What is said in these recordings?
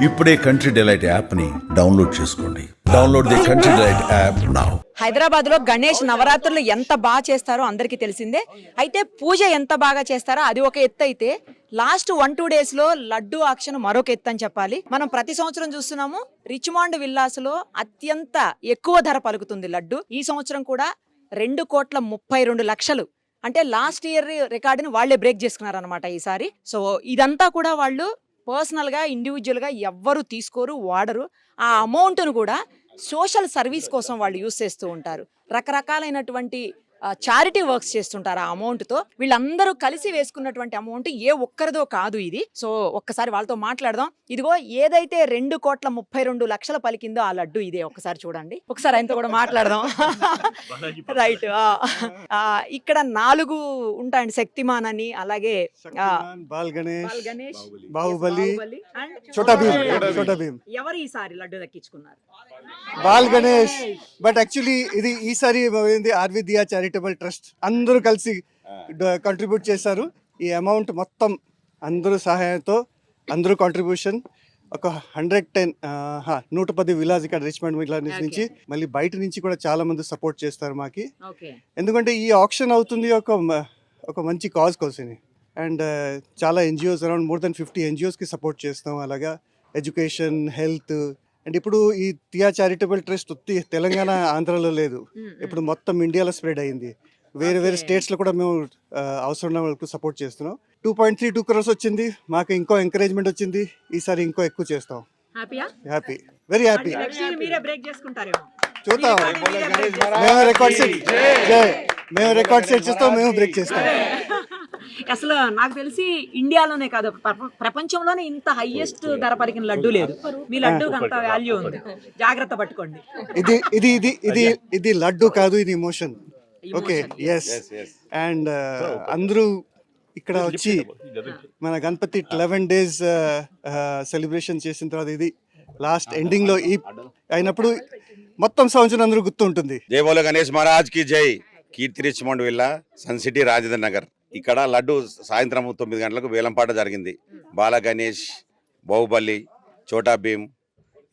ఇప్పుడే country delight app ని download చేసుకోండి. Download the country delight app now. Hyderabad లో గణేష్ నవరాత్రులు ఎంత బాగా చేస్తారో అందరికీ తెలిసిందే. అయితే పూజ ఎంత బాగా చేస్తారో అది ఒక ఎత్తు అయితే లాస్ట్ 1-2 డేస్ లో లడ్డు ఆక్షన్ మరొక ఎత్తు అని చెప్పాలి. మనం ప్రతి సంవత్సరం చూస్తున్నాము రిచ్మాండ్ విల్లాస్ లో అత్యంత ఎక్కువ ధర పలుకుతుంది లడ్డు. ఈ సంవత్సరం కూడా 2,32,00,000 అంటే లాస్ట్ ఇయర్ రికార్డుని వాళ్లే బ్రేక్ చేసుకున్నారనమాట ఈసారి. సో ఇదంతా కూడా వాళ్ళు పర్సనల్ గా ఇండివిజువల్ గా ఎవ్వరు తీసుకోరు, వాడరు. ఆ అమౌంట్ ను కూడా సోషల్ సర్వీస్ కోసం వాళ్ళు యూజ్ చేస్తూ ఉంటారు. రకరకాలైనటువంటి చారిటీ వర్క్స్ చేస్తుంటారు. ఆ అమౌంట్ తో వీళ్ళందరూ కలిసి వేసుకున్నటువంటి అమౌంట్ ఏ ఒక్కరిదో కాదు ఇది. సో ఒక్కసారి వాళ్ళతో మాట్లాడదాం. ఇదిగో ఏదైతే 2,32,00,000 పలికిందో ఆ లడ్డు ఇదే. ఒక్కసారి చూడండి, ఒకసారి ఆయనతో కూడా మాట్లాడదాం. రైట్. ఇక్కడ 4 ఉంటాయండి, శక్తిమాన్ అని, అలాగే బాల్ గణేష్, గణేష్, బాహుబలి, అండ్ చోటా భీమ్. ఎవరు ఈసారి లడ్డు దక్కించుకున్నారు? బాల్ గణేష్. బట్ యాక్చువల్లీ ఇది ఈసారి ఆర్వి దియా చారిటబుల్ ట్రస్ట్ అందరూ కలిసి కంట్రిబ్యూట్ చేశారు. ఈ అమౌంట్ మొత్తం అందరూ సహాయంతో, అందరూ కాంట్రిబ్యూషన్ ఒక 110 విలాస్ ఇక్కడ రిచ్మండ్ విలాస్ నుంచి, మళ్ళీ బయట నుంచి కూడా చాలా మంది సపోర్ట్ చేస్తారు మాకి. ఎందుకంటే ఈ ఆక్షన్ అవుతుంది ఒక మంచి కాజ్ కోసం. అండ్ చాలా ఎన్జిఓస్, అరౌండ్ మోర్ దెన్ 50 ఎన్జిఓస్కి సపోర్ట్ చేస్తాం. అలాగా ఎడ్యుకేషన్, హెల్త్. అండ్ ఇప్పుడు ఈ దియా చారిటబుల్ ట్రస్ట్ తెలంగాణ, ఆంధ్రాలో లేదు, ఇప్పుడు మొత్తం ఇండియాలో స్ప్రెడ్ అయింది. వేరే స్టేట్స్లో కూడా మేము అవసరం ఉన్న వాళ్ళకు సపోర్ట్ చేస్తున్నాం. 2.32 crores వచ్చింది మాకు. ఇంకో ఎంకరేజ్మెంట్ వచ్చింది. ఈసారి ఇంకో ఎక్కువ చేస్తాం. Happy, very happy. చూద్దాం. మేము రికార్డ్ సెట్ చేస్తాం, మేము బ్రేక్ చేస్తాం. అసలు నాకు తెలిసి ఇండియాలోనే కాదు, ప్రపంచంలోనే ఇంత హైయెస్ట్ ధర పలికిన లడ్డు లేదు. మీ లడ్డూకి అంత వాల్యూ ఉంది, జాగ్రత్త పట్టుకోండి. ఇది లడ్డు కాదు, ఇది ఇమోషన్. Okay, yes. అండ్ అందరూ ఇక్కడ వచ్చి మన గణపతి 11 days సెలబ్రేషన్ చేసిన తర్వాత ఇది లాస్ట్ ఎండింగ్ లో అయినప్పుడు మొత్తం సంవత్సరం అందరూ గుర్తుంటుంది. జై బోలో గణేష్ మహారాజ్ కి జై. Keerthi Richmond villa, sun city, Rajendra Nagar. ఇక్కడ లడ్డు సాయంత్రం 9 గంటలకు వేలంపాట జరిగింది. బాల గణేష్, బాహుబలి, చోటా భీమ్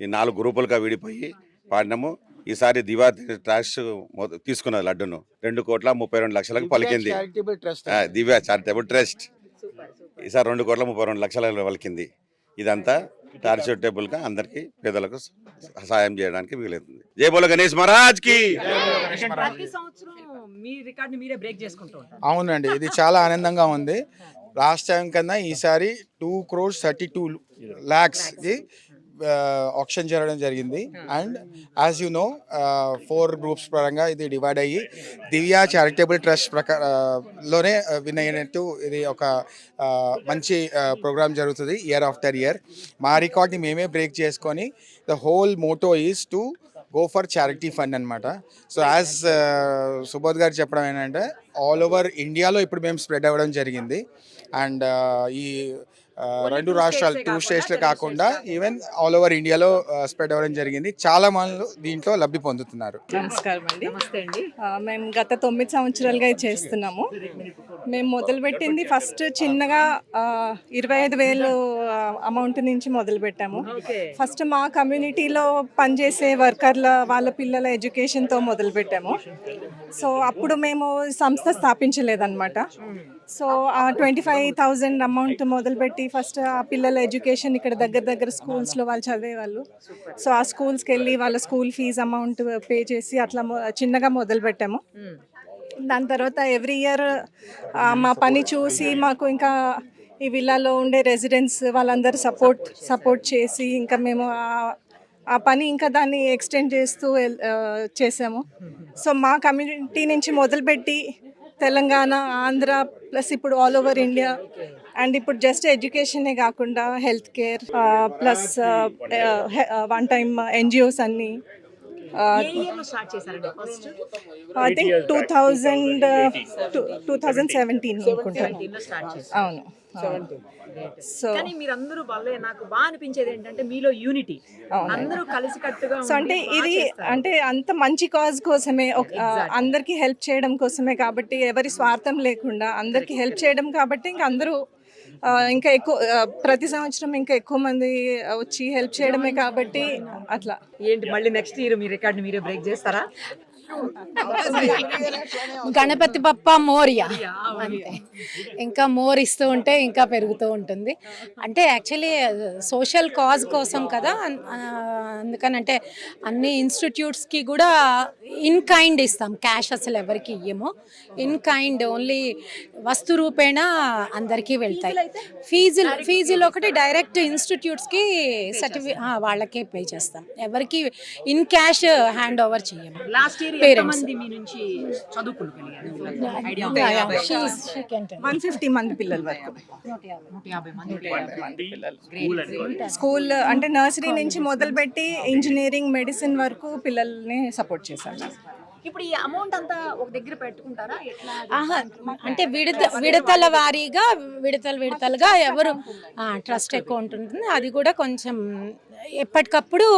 ఈ 4 గ్రూపులుగా విడిపోయి పాడినాము. ఈసారి దివా ట్రస్ట్ తీసుకున్నది లడ్డును 2,32,00,000 పలికింది. దివ్యా చారిటబుల్ ట్రస్ట్ ఈసారి 2,32,00,000 పలికింది. ఇదంతా చారిటబుల్ గా అందరికి పేదలకు సహాయం చేయడానికి వీలవుతుంది. జై బోలో గణేష్ మహారాజ్ కి. అవునండి, ఇది చాలా ఆనందంగా ఉంది. లాస్ట్ టైం కన్నా ఈసారి 2,32,00,000 కి ఆక్షన్ జరగడం జరిగింది. And as you know 4 groups పరంగా ఇది డివైడ్ అయ్యి దివ్యా చారిటబుల్ ట్రస్ట్ లోనే విన్ అయినట్టు ఇది ఒక మంచి ప్రోగ్రామ్ జరుగుతుంది ఇయర్ ఆఫ్టర్ ఇయర్. మా రికార్డ్ని మేమే బ్రేక్ చేసుకొని the whole Moto is to go for charity fund అనమాట. సో యాజ్ సుబోధ్ గారు చెప్పడం ఏంటంటే ఆల్ ఓవర్ ఇండియాలో ఇప్పుడు మేము స్ప్రెడ్ అవ్వడం జరిగింది. అండ్ ఈ 2 రాష్ట్రాలు 2 స్టేట్స్లో కాకుండా ఈవెన్ ఆల్ ఓవర్ ఇండియాలో స్ప్రెడ్ అవ్వడం జరిగింది. చాలా మంది దీంట్లో లబ్ధి పొందుతున్నారు. నమస్కారం అండి. మేము గత 9 సంవత్సరాలుగా ఇది చేస్తున్నాము. మేము మొదలుపెట్టింది ఫస్ట్ చిన్నగా 25,000 అమౌంట్ నుంచి మొదలు పెట్టాము. ఫస్ట్ మా కమ్యూనిటీలో పనిచేసే వర్కర్ల వాళ్ళ పిల్లల ఎడ్యుకేషన్తో మొదలు పెట్టాము. సో అప్పుడు మేము సంస్థ స్థాపించలేదన్నమాట. సో ఆ 25,000 అమౌంట్ మొదలుపెట్టి ఫస్ట్ ఆ పిల్లల ఎడ్యుకేషన్ ఇక్కడ దగ్గర స్కూల్స్లో వాళ్ళు చదివేవాళ్ళు. సో ఆ స్కూల్స్కి వెళ్ళి వాళ్ళ స్కూల్ ఫీజు అమౌంట్ పే చేసి అట్లా చిన్నగా మొదలు పెట్టాము. దాని తర్వాత ఎవ్రీ ఇయర్ మా పని చూసి మాకు ఇంకా ఈ విల్లాలో ఉండే రెసిడెంట్స్ వాళ్ళందరూ సపోర్ట్ చేసి ఇంకా మేము ఆ పని ఇంకా దాన్ని ఎక్స్టెండ్ చేస్తూ చేసాము. సో మా కమ్యూనిటీ నుంచి మొదలుపెట్టి తెలంగాణ, ఆంధ్ర, ప్లస్ ఇప్పుడు ఆల్ ఓవర్ ఇండియా. అండ్ ఇప్పుడు జస్ట్ ఎడ్యుకేషనే కాకుండా health care plus 1 time NGOs అన్నీ. ఐ థింక్ 2017 అనుకుంటాను. అవును. సో మీరందరూ నాకు బాగా అనిపించేది ఏంటంటే మీలో యూనిటీ, అందరూ కలిసికట్టుగా. సో అంటే ఇది అంటే అంత మంచి కాజ్ కోసమే, అందరికి హెల్ప్ చేయడం కోసమే కాబట్టి, ఎవరి స్వార్థం లేకుండా అందరికి హెల్ప్ చేయడం కాబట్టి ఇంక అందరూ ఇంకా ఎక్కువ ప్రతి సంవత్సరం ఇంకా ఎక్కువ మంది వచ్చి హెల్ప్ చేయడమే కాబట్టి అట్లా. ఏంటి మళ్ళీ నెక్స్ట్ ఇయర్ మీ రికార్డ్ మీరే బ్రేక్ చేస్తారా? గణపతి బప్ప మోరియా అంతే. ఇంకా మోర్ ఇస్తూ ఉంటే ఇంకా పెరుగుతూ ఉంటుంది. అంటే యాక్చువల్లీ సోషల్ కాజ్ కోసం కదా, అందుకనంటే అన్ని ఇన్స్టిట్యూట్స్కి కూడా ఇన్ కైండ్ ఇస్తాం, క్యాష్ అసలు ఎవరికి ఇయ్యము. ఇన్ కైండ్ ఓన్లీ వస్తు రూపేణ అందరికీ వెళ్తాయి. ఫీజులు ఒకటి డైరెక్ట్ ఇన్స్టిట్యూట్స్కి వాళ్ళకే పే చేస్తాం, ఎవరికి ఇన్ క్యాష్ హ్యాండ్ ఓవర్ చేయము. లాస్ట్ ఇయర్ పేరెంట్స్ మీ నుంచి చదువుకుంటున్నారు 150 మంది పిల్లల వరకు 150 మంది స్కూల్ అంటే నర్సరీ నుంచి మొదలుపెట్టి ఇంజనీరింగ్, మెడిసిన్ వరకు పిల్లల్ని సపోర్ట్ చేశాను. ఇప్పుడు ఈ అమౌంట్ అంతా ఒక దగ్గర పెట్టుకుంటారా ఎట్లా? అంటే విడతల వారీగా విడతలుగా ఎవరు ట్రస్ట్ అకౌంట్ ఉంటుంది, అది కూడా కొంచెం ఎప్పటికప్పుడు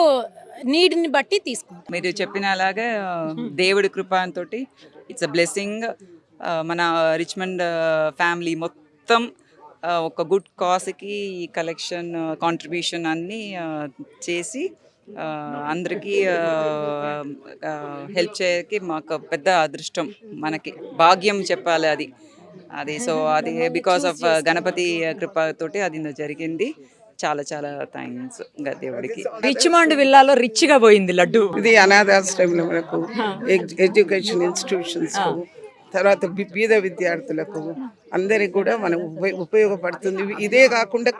నీడ్ని బట్టి తీసుకుంటాం. మీరు చెప్పిన అలాగే దేవుడి కృపతో ఇట్స్ అ బ్లెస్సింగ్. మన రిచ్మండ్ ఫ్యామిలీ మొత్తం ఒక గుడ్ కాజ్కి కలెక్షన్ కాంట్రిబ్యూషన్ అన్నీ చేసి అందరికీ హెల్ప్ చేయకి మాకు పెద్ద అదృష్టం, మనకి భాగ్యం చెప్పాలి అది. సో అది బికాస్ ఆఫ్ గణపతి కృపతోటి అది జరిగింది. చాలా చాలా థ్యాంక్స్ దేవుడికి. రిచ్మండ్ విల్లాలో రిచ్ గా పోయింది లడ్డు. ఇది అనాథాశ్రములకు, ఎడ్యుకేషన్ ఇన్స్టిట్యూషన్స్, తర్వాత బీద విద్యార్థులకు అందరికి కూడా మనం ఉపయోగపడుతుంది. ఇదే కాకుండా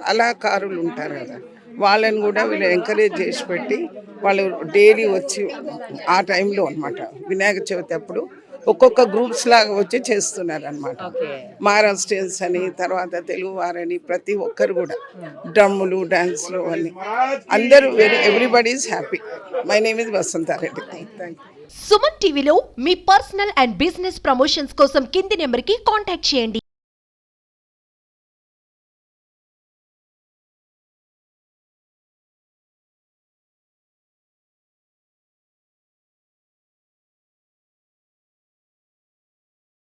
కళాకారులు ఉంటారు కదా, వాళ్ళని కూడా వీళ్ళు ఎంకరేజ్ చేసి పెట్టి వాళ్ళు డైలీ వచ్చి ఆ టైంలో అన్నమాట వినాయక చవితి అప్పుడు ఒక్కొక్క గ్రూప్స్ లాగా వచ్చి చేస్తున్నారు అనమాట. మహారాష్ట్రియన్స్ అని, తర్వాత తెలుగు వారని, ప్రతి ఒక్కరు కూడా డ్రమ్ములు, డాన్స్లు అన్ని అందరూ everybody is happy. My name is Vasantha Reddy. Thank you. Suman టీవీలో మీ పర్సనల్ అండ్ బిజినెస్ ప్రమోషన్స్ కోసం కింది నెంబర్కి కాంటాక్ట్ చేయండి.